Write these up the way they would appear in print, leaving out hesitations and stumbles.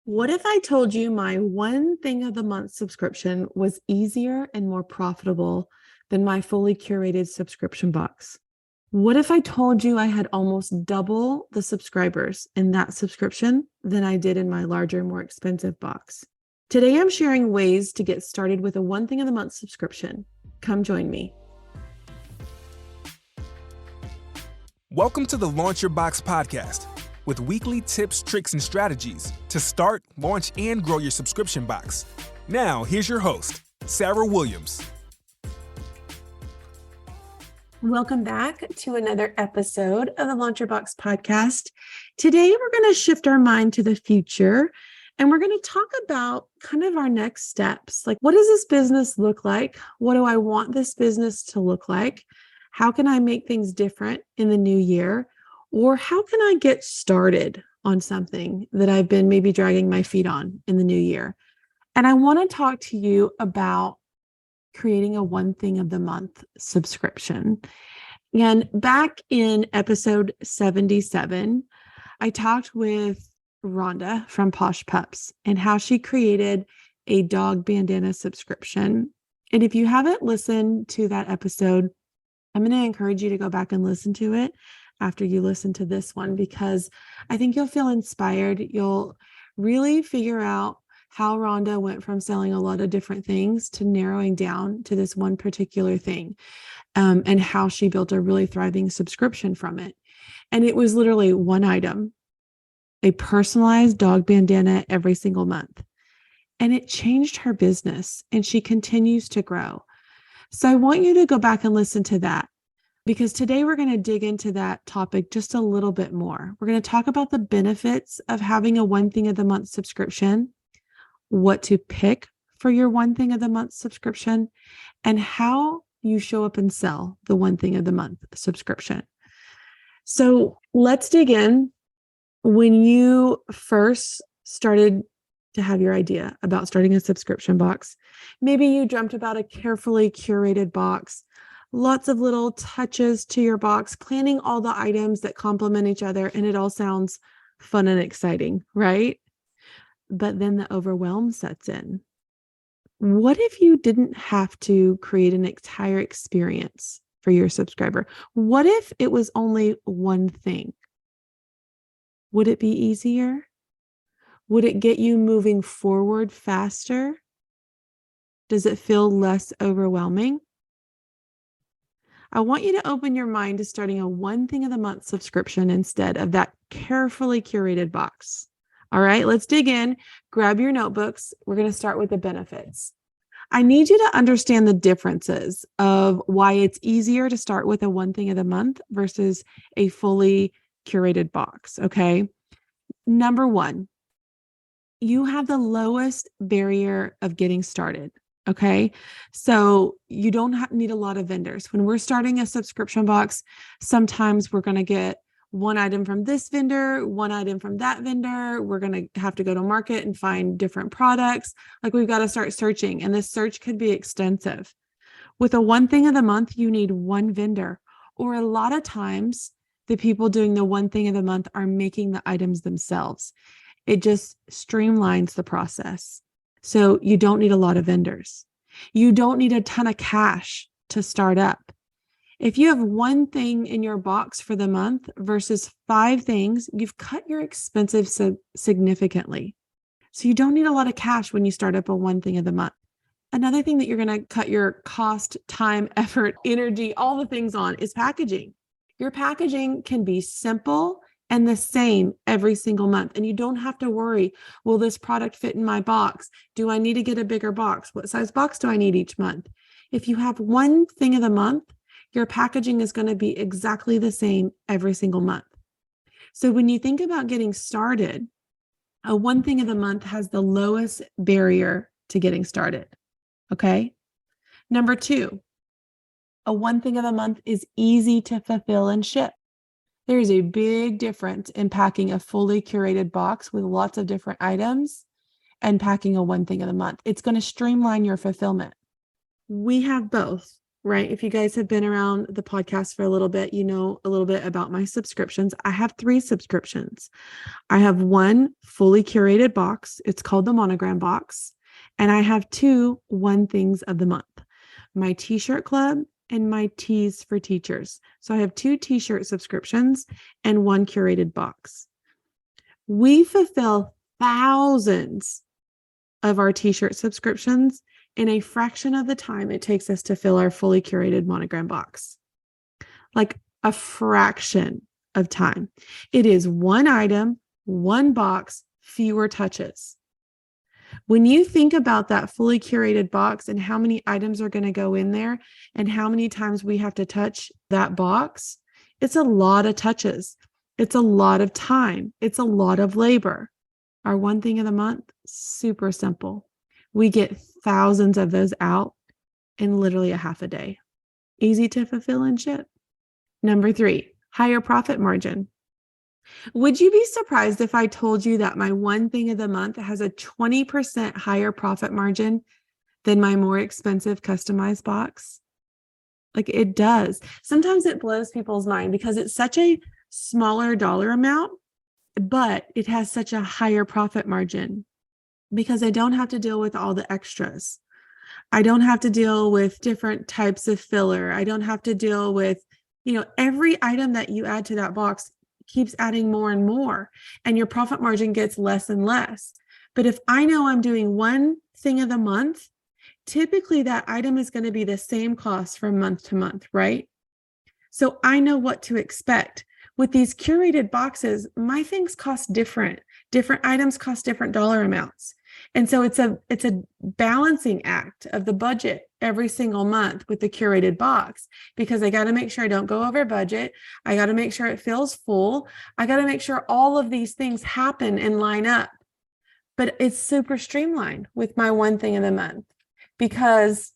What if I told you my one thing of the month subscription was easier and more profitable than my fully curated subscription box? What if I told you I had almost double the subscribers in that subscription than I did in my larger, more expensive box? Today, I'm sharing ways to get started with a one thing of the month subscription. Come join me. Welcome to the Launch Your Box podcast with weekly tips, tricks, and strategies to start, launch, and grow your subscription box. Now, here's your host, Sarah Williams. Welcome back to another episode of the Launch Your Box podcast. Today, we're going to shift our mind to the future and we're going to talk about kind of our next steps. Like, what does this business look like? What do I want this business to look like? How can I make things different in the new year? Or how can I get started on something that I've been maybe dragging my feet on in the new year? And I want to talk to you about creating a one thing of the month subscription. And back in episode 77, I talked with Rhonda from Posh Pups and how she created a dog bandana subscription. And if you haven't listened to that episode, I'm going to encourage you to go back and listen to it after you listen to this one, because I think you'll feel inspired. You'll really figure out how Rhonda went from selling a lot of different things to narrowing down to this one particular thing, and how she built a really thriving subscription from it. And it was literally one item, a personalized dog bandana every single month. And it changed her business and she continues to grow. So I want you to go back and listen to that, because today we're going to dig into that topic just a little bit more. We're going to talk about the benefits of having a one thing of the month subscription, what to pick for your one thing of the month subscription, and how you show up and sell the one thing of the month subscription. So let's dig in. When you first started to have your idea about starting a subscription box, maybe you dreamt about a carefully curated box, lots of little touches to your box, planning all the items that complement each other, and it all sounds fun and exciting, right? But then the overwhelm sets in. What if you didn't have to create an entire experience for your subscriber? What if it was only one thing? Would it be easier? Would it get you moving forward faster? Does it feel less overwhelming? I want you to open your mind to starting a one thing of the month subscription instead of that carefully curated box. All right, let's dig in. Grab your notebooks. We're going to start with the benefits. I need you to understand the differences of why it's easier to start with a one thing of the month versus a fully curated box. Okay. Number one, you have the lowest barrier of getting started. Okay. So you don't need a lot of vendors. When we're starting a subscription box, sometimes we're going to get one item from this vendor, one item from that vendor. We're going to have to go to market and find different products. Like, we've got to start searching, and this search could be extensive. With a one thing of the month, you need one vendor, or a lot of times the people doing the one thing of the month are making the items themselves. It just streamlines the process. So you don't need a lot of vendors. You don't need a ton of cash to start up. If you have one thing in your box for the month versus 5 things, you've cut your expenses significantly. So you don't need a lot of cash when you start up a one thing of the month. Another thing that you're going to cut your cost, time, effort, energy, all the things on is packaging. Your packaging can be simple and the same every single month. And you don't have to worry, will this product fit in my box? Do I need to get a bigger box? What size box do I need each month? If you have one thing of the month, your packaging is going to be exactly the same every single month. So when you think about getting started, a one thing of the month has the lowest barrier to getting started. Okay. Number 2, a one thing of the month is easy to fulfill and ship. There is a big difference in packing a fully curated box with lots of different items and packing a one thing of the month. It's going to streamline your fulfillment. We have both. right? If you guys have been around the podcast for a little bit, you know a little bit about my subscriptions. I have 3 subscriptions. I have one fully curated box. It's called the Monogram box. And I have 2 one things of the month, my t-shirt club and my tees for teachers. So I have 2 t-shirt subscriptions and 1 curated box. We fulfill thousands of our t-shirt subscriptions in a fraction of the time it takes us to fill our fully curated Monogram box. Like a fraction of time. It is one item, one box, fewer touches. When you think about that fully curated box and how many items are going to go in there and how many times we have to touch that box, it's a lot of touches. It's a lot of time. It's a lot of labor. Our one thing of the month, super simple. We get thousands of those out in literally a half a day. Easy to fulfill and ship. Number 3, higher profit margin. Would you be surprised if I told you that my one thing of the month has a 20% higher profit margin than my more expensive customized box? Like it does. Sometimes it blows people's mind because it's such a smaller dollar amount, but it has such a higher profit margin because I don't have to deal with all the extras. I don't have to deal with different types of filler. I don't have to deal with, every item that you add to that box keeps adding more and more, and your profit margin gets less and less. But if I know I'm doing one thing of the month, typically that item is going to be the same cost from month to month, right? So I know what to expect. With these curated boxes, my things cost different. Different items cost different dollar amounts. And so it's a balancing act of the budget every single month with the curated box, because I got to make sure I don't go over budget. I got to make sure it feels full. I got to make sure all of these things happen and line up. But it's super streamlined with my one thing of the month because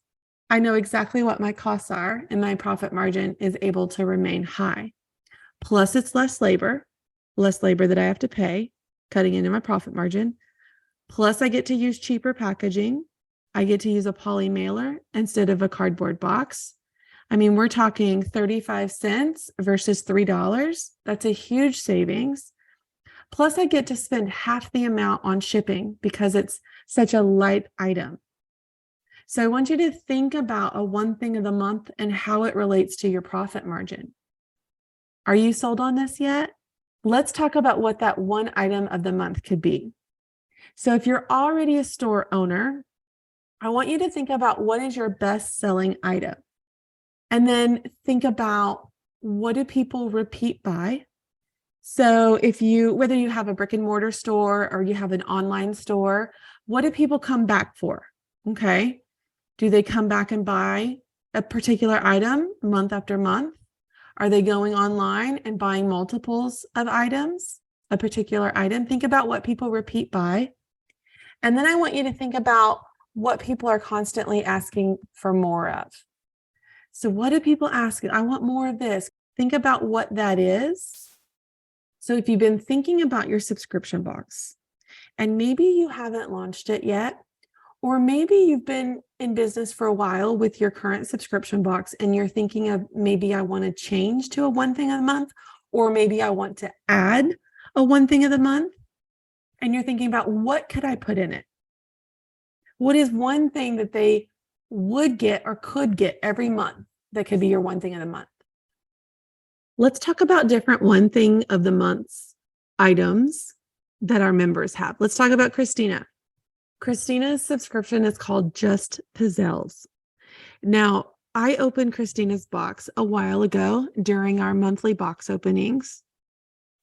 I know exactly what my costs are and my profit margin is able to remain high. Plus it's less labor that I have to pay, cutting into my profit margin. Plus, I get to use cheaper packaging. I get to use a poly mailer instead of a cardboard box. I mean, we're talking 35 cents versus $3. That's a huge savings. Plus, I get to spend half the amount on shipping because it's such a light item. So I want you to think about a one thing of the month and how it relates to your profit margin. Are you sold on this yet? Let's talk about what that one item of the month could be. So if you're already a store owner, I want you to think about what is your best selling item. And then think about what do people repeat buy. So whether you have a brick and mortar store or you have an online store, what do people come back for? Okay. Do they come back and buy a particular item month after month? Are they going online and buying multiples of items, a particular item? Think about what people repeat buy. And then I want you to think about what people are constantly asking for more of. So what do people ask? I want more of this. Think about what that is. So if you've been thinking about your subscription box and maybe you haven't launched it yet, or maybe you've been in business for a while with your current subscription box and you're thinking of maybe I want to change to a one thing of the month, or maybe I want to add a one thing of the month. And you're thinking about what could I put in it? What is one thing that they would get or could get every month that could be your one thing of the month? Let's talk about different one thing of the month's items that our members have. Let's talk about Christina. Christina's subscription is called Just Pizzelles. Now, I opened Christina's box a while ago during our monthly box openings.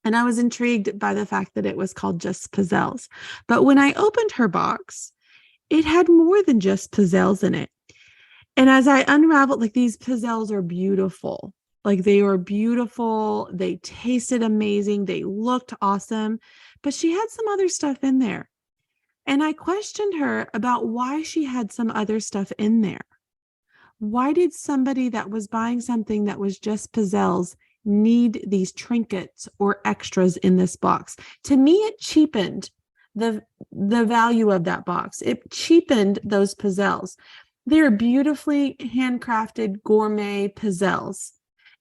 And I was intrigued by the fact that it was called Just Pizzelles. But when I opened her box, it had more than just pizzelles in it. And as I unraveled, these pizzelles are beautiful. They were beautiful. They tasted amazing. They looked awesome. But she had some other stuff in there. And I questioned her about why she had some other stuff in there. Why did somebody that was buying something that was just pizzelles need these trinkets or extras in this box? To me, it cheapened the value of that box. It cheapened those pizzelles. They're beautifully handcrafted gourmet pizzelles.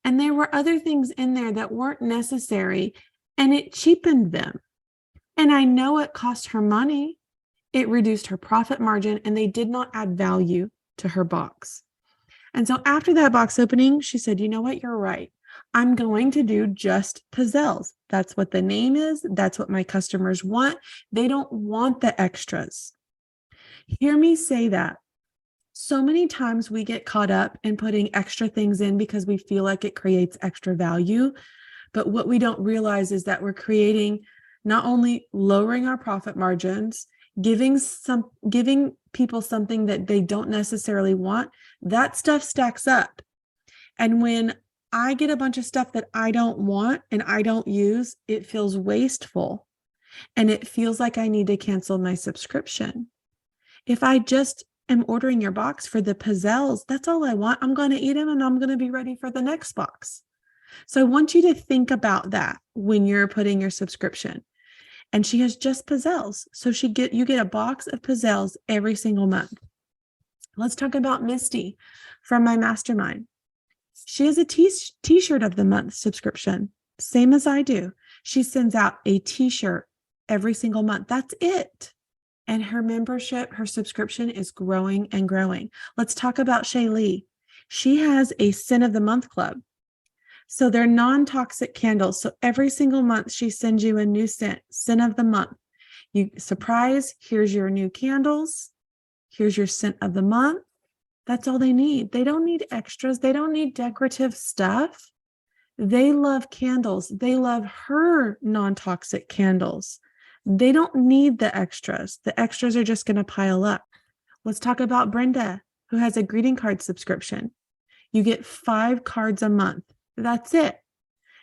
And there were other things in there that weren't necessary, and it cheapened them. And I know it cost her money. It reduced her profit margin, and they did not add value to her box. And so after that box opening, she said, you know what? You're right. I'm going to do just pizzelles. That's what the name is. That's what my customers want. They don't want the extras. Hear me say that. So many times we get caught up in putting extra things in because we feel like it creates extra value. But what we don't realize is that we're creating, not only lowering our profit margins, giving people something that they don't necessarily want. That stuff stacks up. And when I get a bunch of stuff that I don't want and I don't use, it feels wasteful. And it feels like I need to cancel my subscription. If I just am ordering your box for the pizzelles, that's all I want. I'm going to eat them and I'm going to be ready for the next box. So I want you to think about that when you're putting your subscription. And she has just pizzelles. So you get a box of pizzelles every single month. Let's talk about Misty from my mastermind. She has a t-shirt of the month subscription, same as I do. She sends out a t-shirt every single month. That's it. And her membership, her subscription is growing and growing. Let's talk about Shaylee. She has a Sin of the Month club. So they're non-toxic candles. So every single month she sends you a new scent, Sin of the Month. You surprise, here's your new candles. Here's your scent of the month. That's all they need. They don't need extras. They don't need decorative stuff. They love candles. They love her non-toxic candles. They don't need the extras. The extras are just going to pile up. Let's talk about Brenda, who has a greeting card subscription. You get 5 cards a month. That's it.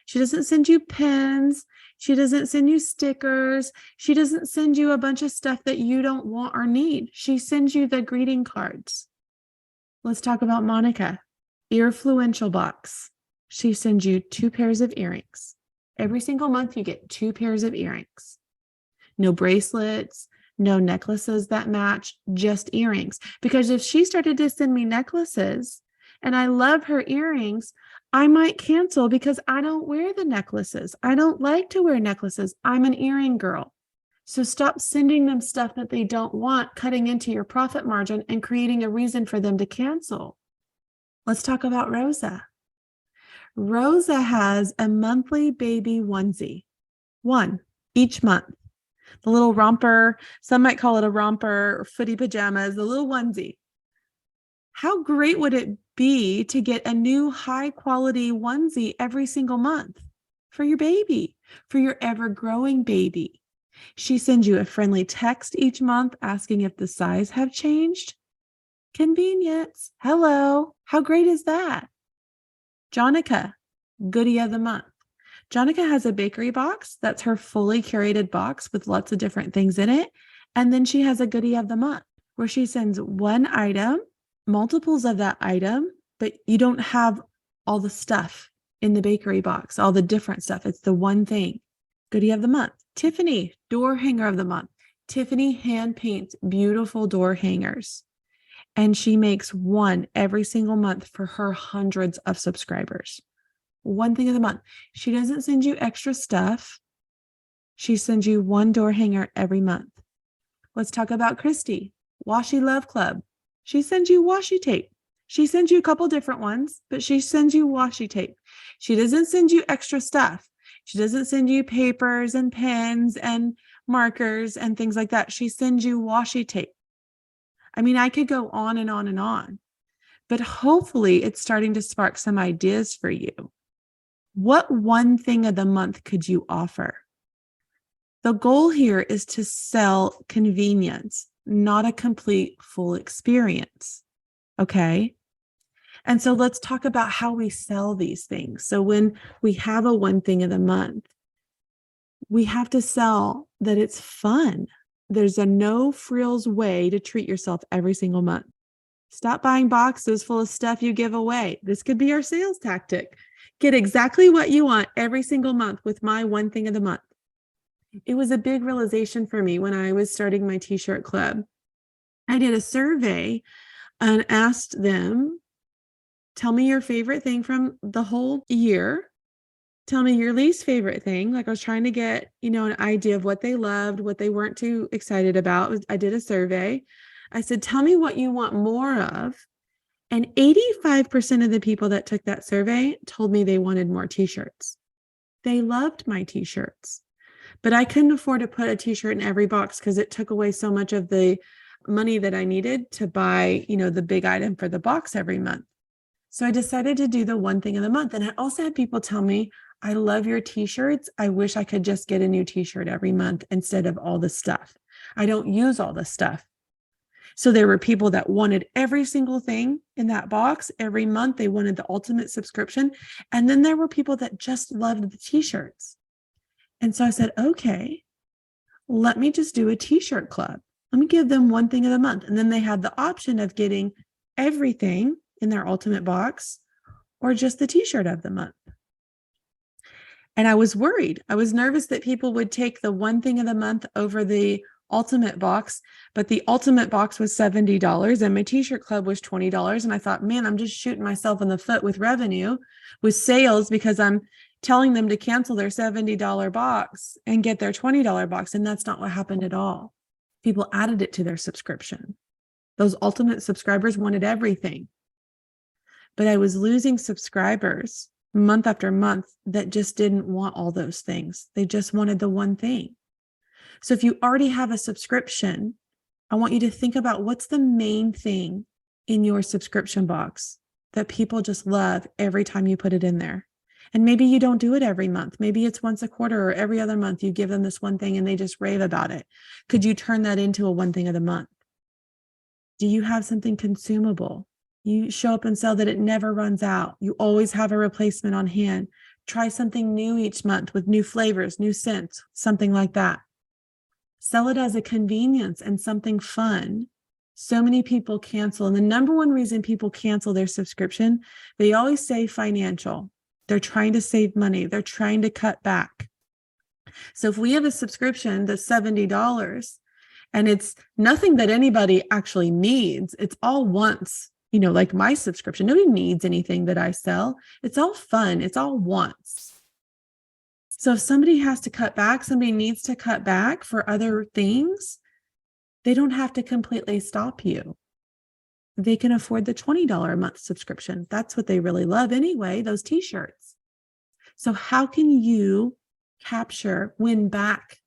She doesn't send you pens. She doesn't send you stickers. She doesn't send you a bunch of stuff that you don't want or need. She sends you the greeting cards. Let's talk about Monica, Earfluential box. She sends you 2 pairs of earrings. Every single month you get 2 pairs of earrings. No bracelets, no necklaces that match, just earrings. Because if she started to send me necklaces and I love her earrings, I might cancel because I don't wear the necklaces. I don't like to wear necklaces. I'm an earring girl. So stop sending them stuff that they don't want, cutting into your profit margin and creating a reason for them to cancel. Let's talk about Rosa. Rosa has a monthly baby onesie, 1 each month. The little romper, some might call it a romper or footy pajamas, the little onesie. How great would it be to get a new high quality onesie every single month for your baby, for your ever growing baby? She sends you a friendly text each month asking if the size have changed. Convenience. Hello. How great is that? Jonica, goodie of the month. Jonica has a bakery box. That's her fully curated box with lots of different things in it. And then she has a goodie of the month where she sends 1 item, multiples of that item, but you don't have all the stuff in the bakery box, all the different stuff. It's the one thing. Goodie of the month. Tiffany, door hanger of the month. Tiffany hand paints beautiful door hangers. And she makes 1 every single month for her hundreds of subscribers. 1 thing of the month. She doesn't send you extra stuff. She sends you 1 door hanger every month. Let's talk about Christy, Washi Love Club. She sends you washi tape. She sends you a couple different ones, but she sends you washi tape. She doesn't send you extra stuff. She doesn't send you papers and pens and markers and things like that. She sends you washi tape. I mean, I could go on and on and on, but hopefully it's starting to spark some ideas for you. What 1 thing of the month could you offer? The goal here is to sell convenience, not a complete full experience. Okay. And so let's talk about how we sell these things. So when we have a 1 thing of the month, we have to sell that it's fun. There's a no frills way to treat yourself every single month. Stop buying boxes full of stuff you give away. This could be our sales tactic. Get exactly what you want every single month with my 1 thing of the month. It was a big realization for me when I was starting my t-shirt club. I did a survey and asked them, tell me your favorite thing from the whole year. Tell me your least favorite thing. Like I was trying to get, an idea of what they loved, what they weren't too excited about. I did a survey. I said, tell me what you want more of. And 85% of the people that took that survey told me they wanted more t-shirts. They loved my t-shirts, but I couldn't afford to put a t-shirt in every box because it took away so much of the money that I needed to buy, the big item for the box every month. So I decided to do the one thing of the month. And I also had people tell me, I love your t-shirts. I wish I could just get a new t-shirt every month instead of all the stuff. I don't use all the stuff. So there were people that wanted every single thing in that box every month. They wanted the ultimate subscription. And then there were people that just loved the t-shirts. And so I said, okay, let me just do a t-shirt club. Let me give them one thing of the month. And then they had the option of getting everything in their ultimate box or just the t-shirt of the month. And I was worried. I was nervous that people would take the one thing of the month over the ultimate box, but the ultimate box was $70 and my t-shirt club was $20. And I thought, man, I'm just shooting myself in the foot with revenue, with sales, because I'm telling them to cancel their $70 box and get their $20 box. And that's not what happened at all. People added it to their subscription. Those ultimate subscribers wanted everything. But I was losing subscribers month after month that just didn't want all those things. They just wanted the one thing. So if you already have a subscription, I want you to think about what's the main thing in your subscription box that people just love every time you put it in there. And maybe you don't do it every month. Maybe it's once a quarter or every other month you give them this one thing and they just rave about it. Could you turn that into a one thing of the month? Do you have something consumable? You show up and sell that it never runs out. You always have a replacement on hand. Try something new each month with new flavors, new scents, something like that. Sell it as a convenience and something fun. So many people cancel. And the number one reason people cancel their subscription, they always say financial. They're trying to save money. They're trying to cut back. So if we have a subscription that's $70 and it's nothing that anybody actually needs, it's all wants, like my subscription. Nobody needs anything that I sell. It's all fun. It's all wants. So if somebody has to cut back, somebody needs to cut back for other things, they don't have to completely stop you. They can afford the $20 a month subscription. That's what they really love anyway, those t-shirts. So how can you win back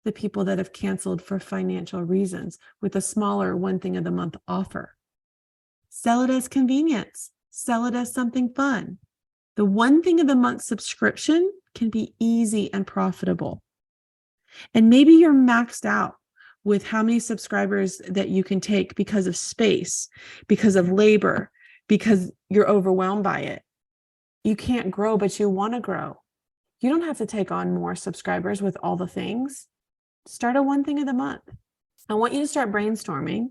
the people that have canceled for financial reasons with a smaller one thing of the month offer? Sell it as convenience. Sell it as something fun. The one thing of the month subscription can be easy and profitable. And maybe you're maxed out with how many subscribers that you can take because of space, because of labor, because you're overwhelmed by it. You can't grow, but you want to grow. You don't have to take on more subscribers with all the things. Start a one thing of the month. I want you to start brainstorming.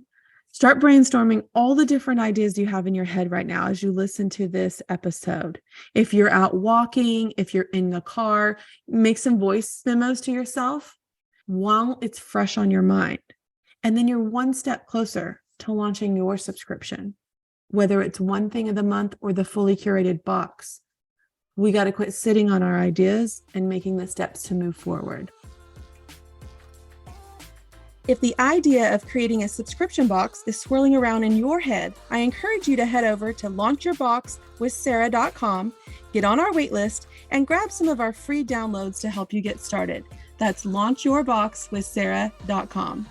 Start brainstorming all the different ideas you have in your head right now as you listen to this episode. If you're out walking, if you're in the car, make some voice memos to yourself while it's fresh on your mind. And then you're one step closer to launching your subscription, whether it's one thing of the month or the fully curated box. We got to quit sitting on our ideas and making the steps to move forward. If the idea of creating a subscription box is swirling around in your head, I encourage you to head over to launchyourboxwithsarah.com, get on our waitlist, and grab some of our free downloads to help you get started. That's launchyourboxwithsarah.com.